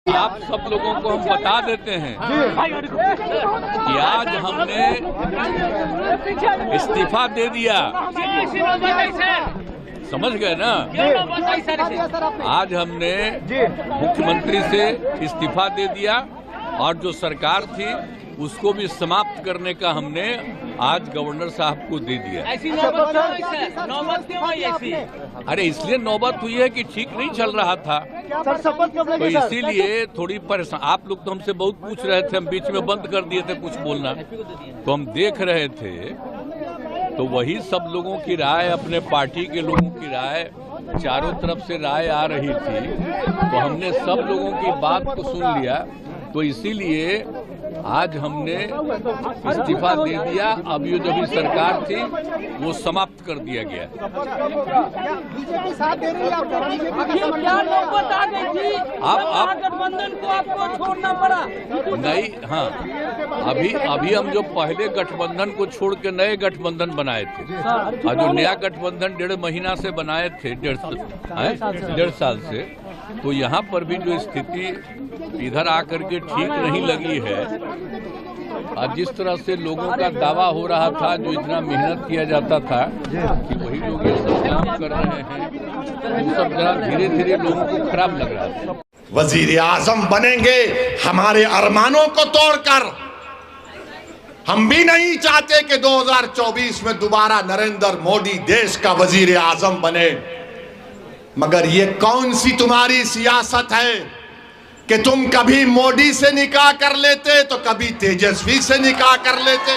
आप सब लोगों को हम बता देते हैं कि आज हमने इस्तीफा दे दिया। समझ गए ना? आज हमने मुख्यमंत्री से इस्तीफा दे दिया और जो सरकार थी उसको भी समाप्त करने का हमने आज गवर्नर साहब को दे दिया। ऐसी नौबत क्यों आई ऐसी? अरे इसलिए नौबत हुई है कि ठीक नहीं चल रहा था, तो इसीलिए थोड़ी परेशान। आप लोग तो हमसे बहुत पूछ रहे थे, हम बीच में बंद कर दिए थे कुछ बोलना, तो हम देख रहे थे तो वही सब लोगों की राय, अपने पार्टी के लोगों की राय, चारों तरफ से राय आ रही थी, तो हमने सब लोगों की बात को सुन लिया। तो इसीलिए आज हमने इस्तीफा दे दिया। अब ये जो भी सरकार थी वो समाप्त कर दिया गया। बीजेपी साथ दे रही है आप गठबंधन को आपको छोड़ना पड़ा? नहीं, हाँ, अभी हम जो पहले गठबंधन को छोड़ के नए गठबंधन बनाए थे, और जो नया गठबंधन 1.5 महीना से बनाए थे, 1.5 साल से, तो यहाँ पर भी जो स्थिति इधर आकर के ठीक नहीं लगी है। और जिस तरह से लोगों का दावा हो रहा था, जो इतना मेहनत किया जाता था कि वही लोग ये सब काम कर रहे हैं, वो सब जरा धीरे धीरे लोगों को खराब लग रहा था। वजीर आजम बनेंगे हमारे अरमानों को तोड़कर। हम भी नहीं चाहते कि 2024 में दोबारा नरेंद्र मोदी देश का वजीर आजम बने, मगर ये कौन सी तुम्हारी सियासत है कि तुम कभी मोदी से निकाह कर लेते तो कभी तेजस्वी से निकाह कर लेते,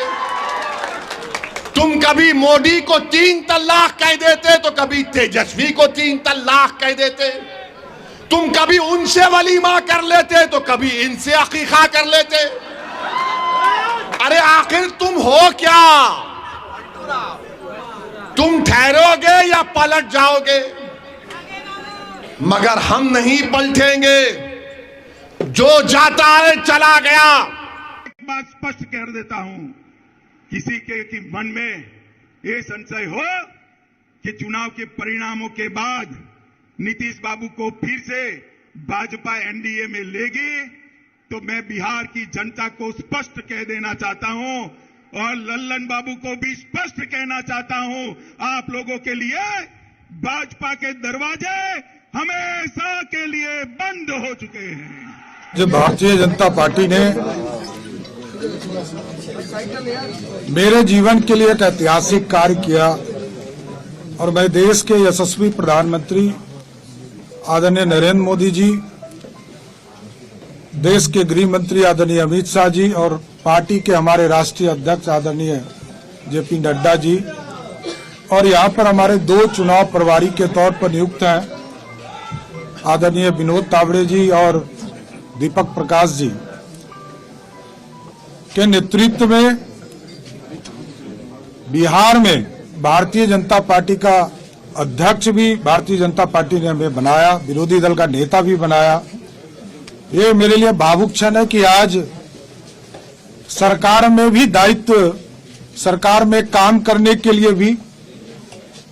तुम कभी मोदी को 3 तलाक कह देते तो कभी तेजस्वी को 3 तलाक कह देते, तुम कभी उनसे वलीमा कर लेते तो कभी इनसे अकीका कर लेते। अरे आखिर तुम हो क्या? तुम ठहरोगे या पलट जाओगे? मगर हम नहीं पलटेंगे। जो जाता है चला गया। एक बात स्पष्ट कर देता हूं, किसी के मन में ये संशय हो कि चुनाव के परिणामों के बाद नीतीश बाबू को फिर से भाजपा एनडीए में लेगी, तो मैं बिहार की जनता को स्पष्ट कह देना चाहता हूं और लल्लन बाबू को भी स्पष्ट कहना चाहता हूं, आप लोगों के लिए भाजपा के दरवाजे हमेशा के लिए बंद हो चुके हैं। जो भारतीय जनता पार्टी ने मेरे जीवन के लिए एक ऐतिहासिक कार्य किया और मैं देश के यशस्वी प्रधानमंत्री आदरणीय नरेंद्र मोदी जी, देश के गृह मंत्री आदरणीय अमित शाह जी और पार्टी के हमारे राष्ट्रीय अध्यक्ष आदरणीय जेपी नड्डा जी, और यहाँ पर हमारे 2 चुनाव प्रभारी के तौर पर नियुक्त हैं आदरणीय विनोद तावड़े जी और दीपक प्रकाश जी के नेतृत्व में बिहार में भारतीय जनता पार्टी का अध्यक्ष भी भारतीय जनता पार्टी ने हमें बनाया, विरोधी दल का नेता भी बनाया। ये मेरे लिए भावुक क्षण है कि आज सरकार में भी दायित्व, सरकार में काम करने के लिए भी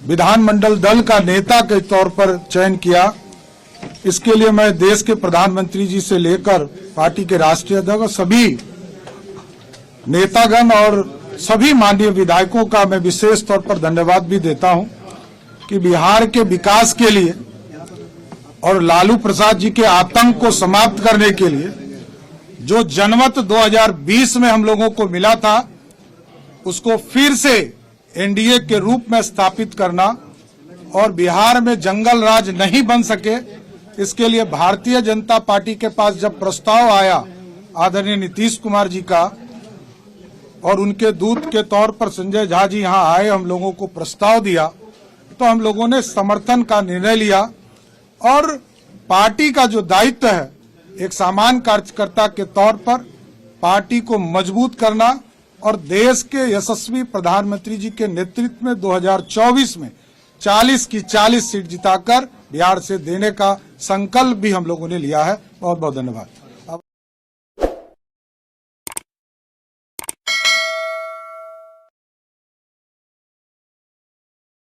विधानमंडल दल का नेता के तौर पर चयन किया। इसके लिए मैं देश के प्रधानमंत्री जी से लेकर पार्टी के राष्ट्रीय अध्यक्ष, सभी नेतागण और सभी माननीय विधायकों का मैं विशेष तौर पर धन्यवाद भी देता हूं कि बिहार के विकास के लिए और लालू प्रसाद जी के आतंक को समाप्त करने के लिए जो जनमत 2020 में हम लोगों को मिला था, उसको फिर से एनडीए के रूप में स्थापित करना और बिहार में जंगल राज नहीं बन सके, इसके लिए भारतीय जनता पार्टी के पास जब प्रस्ताव आया आदरणीय नीतीश कुमार जी का और उनके दूत के तौर पर संजय झा जी यहां आए, हम लोगों को प्रस्ताव दिया, तो हम लोगों ने समर्थन का निर्णय लिया और पार्टी का जो दायित्व है एक सामान्य कार्यकर्ता के तौर पर पार्टी को मजबूत करना और देश के यशस्वी प्रधानमंत्री जी के नेतृत्व में 2024 में 40 की 40 सीट जिताकर बिहार से देने का संकल्प भी हम लोगों ने लिया है। बहुत बहुत धन्यवाद।